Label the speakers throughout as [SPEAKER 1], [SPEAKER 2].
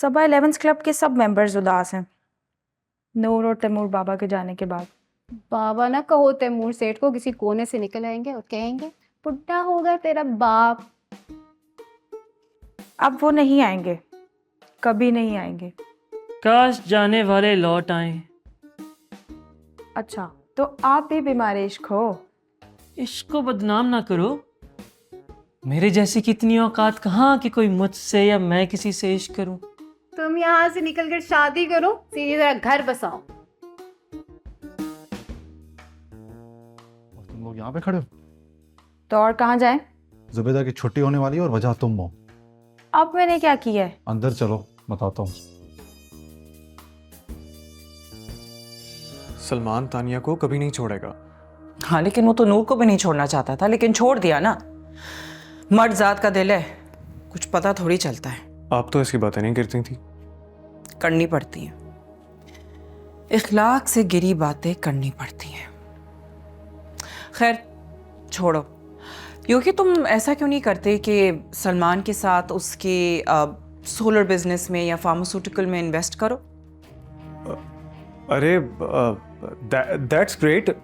[SPEAKER 1] सबा 11th club के सब members उदास हैं नूर और तैमूर बाबा के जाने के बाद।
[SPEAKER 2] बाबा ना कहो तैमूर सेठ को किसी कोने से निकल आएंगे और कहेंगे बुढ़ा होगा तेरा बाप।
[SPEAKER 1] अब वो नहीं आएंगे, कभी नहीं आएंगे।
[SPEAKER 3] काश जाने वाले लौट आए।
[SPEAKER 1] अच्छा तो आप भी बीमार इश्क हो?
[SPEAKER 3] इश्क को बदनाम ना करो। मेरे जैसी कितनी औकात कहाँ कि कोई मुझसे या मैं किसी से इश्क करूं।
[SPEAKER 2] तुम यहाँ से निकल कर शादी करो, सीधी तरह घर बसाओ।
[SPEAKER 4] और तुम लोग यहाँ पे खड़े हो?
[SPEAKER 1] तो और कहाँ जाएं?
[SPEAKER 4] जुबैदा की छुट्टी होने वाली है और वजह तुम हो।
[SPEAKER 1] अब मैंने क्या किया है?
[SPEAKER 4] अंदर चलो बताता हूँ।
[SPEAKER 5] सलमान तानिया को कभी नहीं छोड़ेगा।
[SPEAKER 6] हाँ लेकिन वो तो नूर को भी नहीं छोड़ना चाहता था, लेकिन छोड़ दिया ना। मर्द जात का दिल है, कुछ पता थोड़ी चलता है।
[SPEAKER 5] आप तो ऐसी बातें नहीं करती थी।
[SPEAKER 6] करनी पड़ती हैं, इखलाक से गिरी बातें करनी पड़ती हैं। खैर छोड़ो, क्योंकि तुम ऐसा क्यों नहीं करते कि सलमान के साथ उसके सोलर बिजनेस में या फार्मास्यूटिकल में इन्वेस्ट करो?
[SPEAKER 5] अरे दैट्स ग्रेट।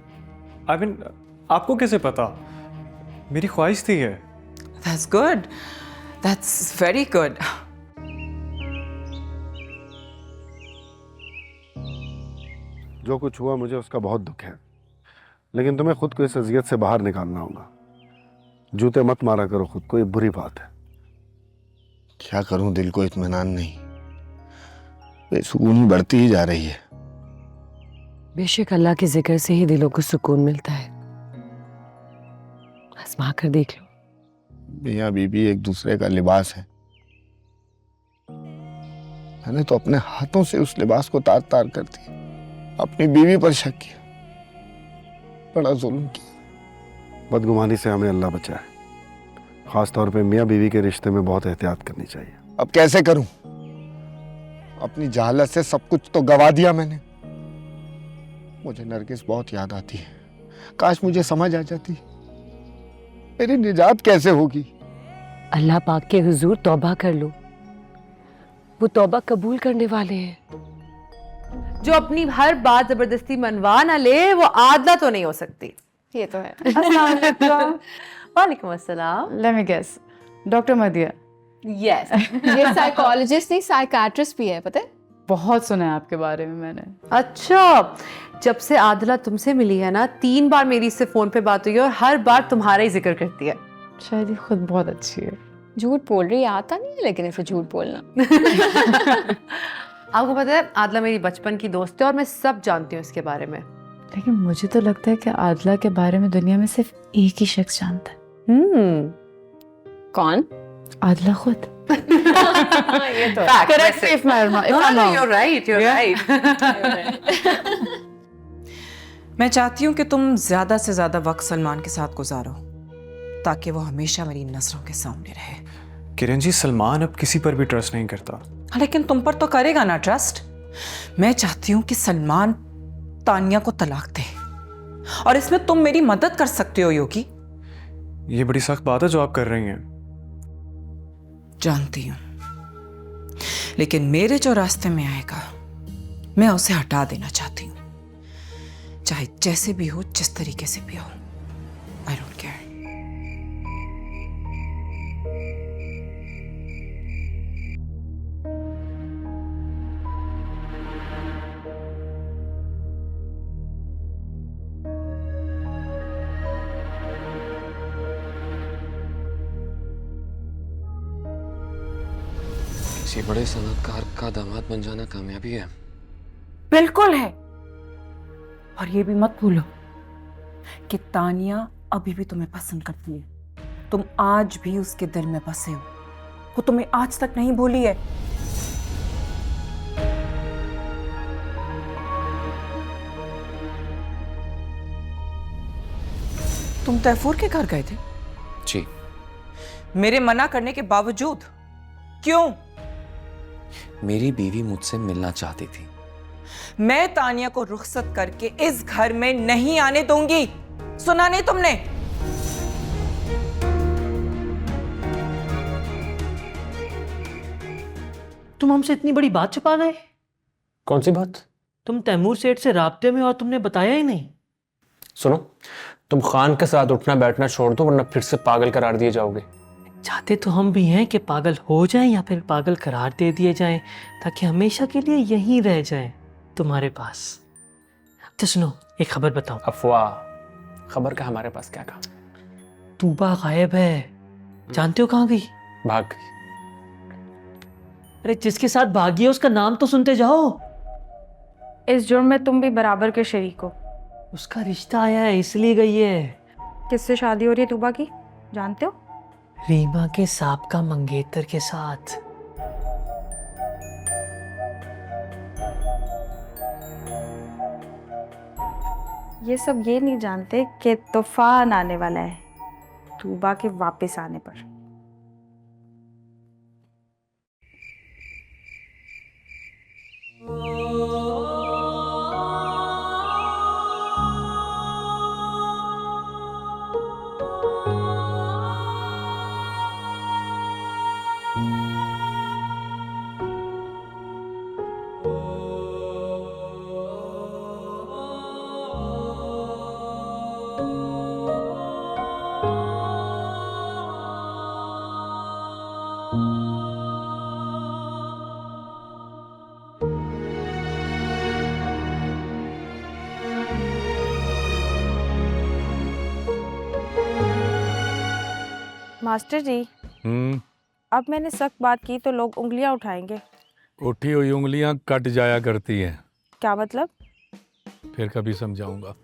[SPEAKER 5] आई मीन आपको कैसे पता? मेरी ख्वाहिश थी है।
[SPEAKER 6] That's good. That's very good.
[SPEAKER 7] जो कुछ हुआ मुझे उसका बहुत दुख है, लेकिन तुम्हें खुद को इस अजियत से बाहर निकालना होगा। जूते मत मारा करो खुद को, ये बुरी बात है।
[SPEAKER 8] क्या करूं, दिल को इत्मीनान नहीं, बेसुकूनी बढ़ती ही जा रही है।
[SPEAKER 9] बेशक अल्लाह के जिक्र से ही दिलों को सुकून मिलता है, आजमा कर देख लो।
[SPEAKER 8] मियाँ बीबी एक दूसरे का लिबास है। मैंने तो अपने हाथों से उस लिबास को तार तार कर दिया, अपनी बीवी पर शक किया, बड़ा जुल्म किया।
[SPEAKER 7] बदगुमानी से हमें अल्लाह बचाए। खास तौर पे मियाँ बीवी के रिश्ते में बहुत एहतियात करनी चाहिए।
[SPEAKER 8] अब कैसे करूं? अपनी जहालत से सब कुछ तो गवा दिया मैंने। मुझे नरगिस बहुत याद आती है, काश मुझे समझ आ जाती। मेरी निजात कैसे होगी?
[SPEAKER 9] अल्लाह पाक के हुजूर तौबा कर लो, वो तौबा कबूल करने वाले हैं।
[SPEAKER 10] जो अपनी हर बात जबरदस्ती मनवा ना ले वो आदला तो नहीं हो सकती।
[SPEAKER 2] ये तो है।
[SPEAKER 10] वालेकुम अस्सलाम।
[SPEAKER 11] Let me guess, doctor मदिया।
[SPEAKER 2] Yes, ये साइकोलॉजिस्ट नहीं साइकाट्रिस्ट भी है, पता है?
[SPEAKER 11] बहुत सुना है आपके बारे में मैंने।
[SPEAKER 10] अच्छा, जब से आदला तुमसे मिली है ना 3 बार मेरी इससे फोन पे बात हुई है और हर बार तुम्हारा ही जिक्र करती है।
[SPEAKER 11] शायद ये खुद बहुत अच्छी है।
[SPEAKER 2] झूठ बोल रही है, आता नहीं है लेकिन इसे झूठ बोलना।
[SPEAKER 10] आपको पता है आदला मेरी बचपन की दोस्त है और मैं सब जानती हूँ इसके बारे में।
[SPEAKER 11] लेकिन मुझे तो लगता है कि आदला के बारे में दुनिया में सिर्फ एक ही शख्स जानता है।
[SPEAKER 2] कौन?
[SPEAKER 11] आदला खुद।
[SPEAKER 10] ये तो
[SPEAKER 11] Correct me if I'm wrong.
[SPEAKER 10] you're right, you're right.
[SPEAKER 6] मैं चाहती हूँ कि तुम ज्यादा से ज्यादा वक्त सलमान के साथ गुजारो, ताकि वो हमेशा मेरी नजरों के सामने रहे।
[SPEAKER 5] किरण जी, सलमान अब किसी पर भी ट्रस्ट नहीं करता।
[SPEAKER 6] लेकिन तुम पर तो करेगा ना ट्रस्ट। मैं चाहती हूँ कि सलमान तानिया को तलाक दे, और इसमें तुम मेरी मदद कर सकते हो योगी।
[SPEAKER 5] ये बड़ी सख्त बात है जो आप कर रही हैं।
[SPEAKER 6] जानती हूं, लेकिन मेरे जो रास्ते में आएगा मैं उसे हटा देना चाहती हूं, चाहे जैसे भी हो, जिस तरीके से भी हो। I don't care.
[SPEAKER 12] किसी बड़े सनतकार का दामाद बन जाना कामयाबी है।
[SPEAKER 6] बिल्कुल है। और ये भी मत भूलो कि तानिया अभी भी तुम्हें पसंद करती है। तुम आज भी उसके दिल में बसे हो, वो तुम्हें आज तक नहीं भूली है। तुम तैफूर के घर गए थे?
[SPEAKER 12] जी।
[SPEAKER 6] मेरे मना करने के बावजूद? क्यों?
[SPEAKER 12] मेरी बीवी मुझसे मिलना चाहती थी।
[SPEAKER 6] मैं तानिया को रुखसत करके इस घर में नहीं आने दूंगी। सुना नहीं तुमने?
[SPEAKER 3] तुम हमसे इतनी बड़ी बात छुपा गए।
[SPEAKER 13] कौन सी बात?
[SPEAKER 3] तुम तैमूर सेठ से राब्ते में और तुमने बताया ही नहीं।
[SPEAKER 13] सुनो, तुम खान के साथ उठना बैठना छोड़ दो, वरना फिर से पागल करार दिए जाओगे।
[SPEAKER 3] चाहते तो हम भी हैं कि पागल हो जाएं या फिर पागल करार दे दिए जाएं, ताकि हमेशा के लिए यहीं रह जाएं तुम्हारे पास। तो सुनो, एक खबर बताओ।
[SPEAKER 13] अफवाह? खबर का हमारे पास क्या काम?
[SPEAKER 3] तूबा गायब है, जानते हो कहाँ गई?
[SPEAKER 13] भाग गई।
[SPEAKER 3] अरे जिसके साथ भागी है उसका नाम तो सुनते जाओ।
[SPEAKER 1] इस जुर्म में तुम भी बराबर के शरीक हो।
[SPEAKER 3] उसका रिश्ता आया है इसलिए गई है।
[SPEAKER 1] किससे शादी हो रही है तूबा की, जानते हो?
[SPEAKER 3] रीमा के साबका मंगेतर के साथ।
[SPEAKER 1] ये सब ये नहीं जानते कि तूफान आने वाला है तूबा के वापस आने पर। मास्टर जी, अब मैंने सख्त बात की तो लोग उंगलियां उठाएंगे।
[SPEAKER 14] उठी हुई उंगलियां कट जाया करती हैं।
[SPEAKER 1] क्या मतलब?
[SPEAKER 14] फिर कभी समझाऊंगा,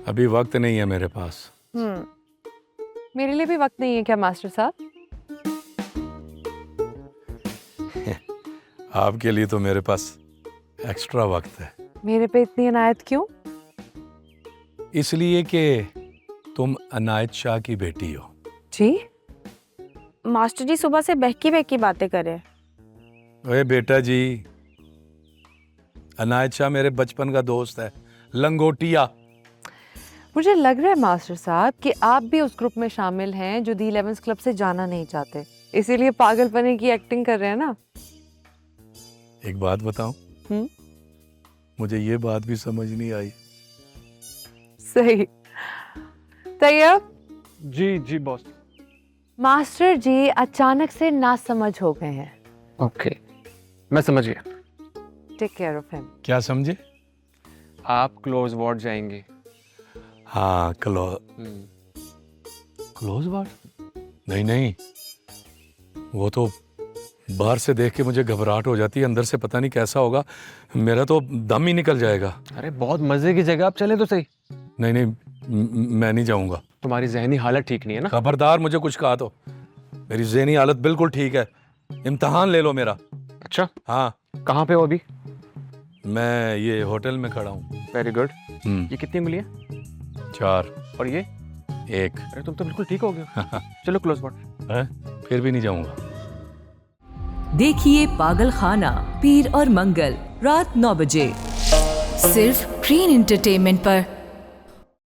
[SPEAKER 14] अभी वक्त नहीं है मेरे पास।
[SPEAKER 10] मेरे लिए भी वक्त नहीं है क्या मास्टर साहब?
[SPEAKER 14] आपके लिए तो मेरे पास एक्स्ट्रा वक्त है।
[SPEAKER 10] मेरे पे इतनी अनायत क्यों?
[SPEAKER 14] इसलिए कि तुम अनायत शाह की बेटी हो।
[SPEAKER 10] जी?
[SPEAKER 1] मास्टर जी सुबह से बहकी बहकी बातें कर रहे हैं।
[SPEAKER 14] ओए बेटा जी, अनायत शाह मेरे बचपन का दोस्त है, लंगोटिया।
[SPEAKER 10] मुझे लग रहा है मास्टर साहब कि आप भी उस ग्रुप में शामिल हैं जो दी 11 क्लब से जाना नहीं चाहते, इसीलिए पागलपने की एक्टिंग कर रहे हैं ना।
[SPEAKER 14] एक बात बताऊं? मुझे ये बात भी समझ नहीं आई।
[SPEAKER 10] सही। तैयब?
[SPEAKER 13] जी जी बॉस।
[SPEAKER 10] मास्टर जी अचानक से नासमझ हो गए हैं।
[SPEAKER 13] ओके, मैं समझ गया।
[SPEAKER 10] Take care of him.
[SPEAKER 14] क्या समझे?
[SPEAKER 13] आप क्लोज वार्ड जाएंगे।
[SPEAKER 14] हाँ, क्लोज वार्ड? नहीं नहीं, वो तो बाहर से देख के मुझे घबराहट हो जाती है, अंदर से पता नहीं कैसा होगा, मेरा तो दम ही निकल जाएगा।
[SPEAKER 13] अरे बहुत मजे की जगह, आप चले तो सही।
[SPEAKER 14] नहीं नहीं, मैं नहीं जाऊंगा।
[SPEAKER 13] तुम्हारी जहनी हालत ठीक नहीं है ना?
[SPEAKER 14] खबरदार मुझे कुछ कहा तो। मेरी जहनी हालत बिल्कुल ठीक है, इम्तिहान ले लो मेरा।
[SPEAKER 13] अच्छा?
[SPEAKER 14] हाँ।
[SPEAKER 13] कहाँ पे हो अभी?
[SPEAKER 14] मैं ये होटल में खड़ा हूँ।
[SPEAKER 13] Very good. ये कितनी उंगलियां?
[SPEAKER 14] 4।
[SPEAKER 13] और ये?
[SPEAKER 14] 1।
[SPEAKER 13] अरे तुम तो बिल्कुल ठीक हो गए। चलो क्लोज वार्ड।
[SPEAKER 14] फिर भी नहीं जाऊंगा।
[SPEAKER 15] देखिए पागल खाना पीर और मंगल रात 9 बजे सिर्फ ग्रीन एंटरटेनमेंट पर।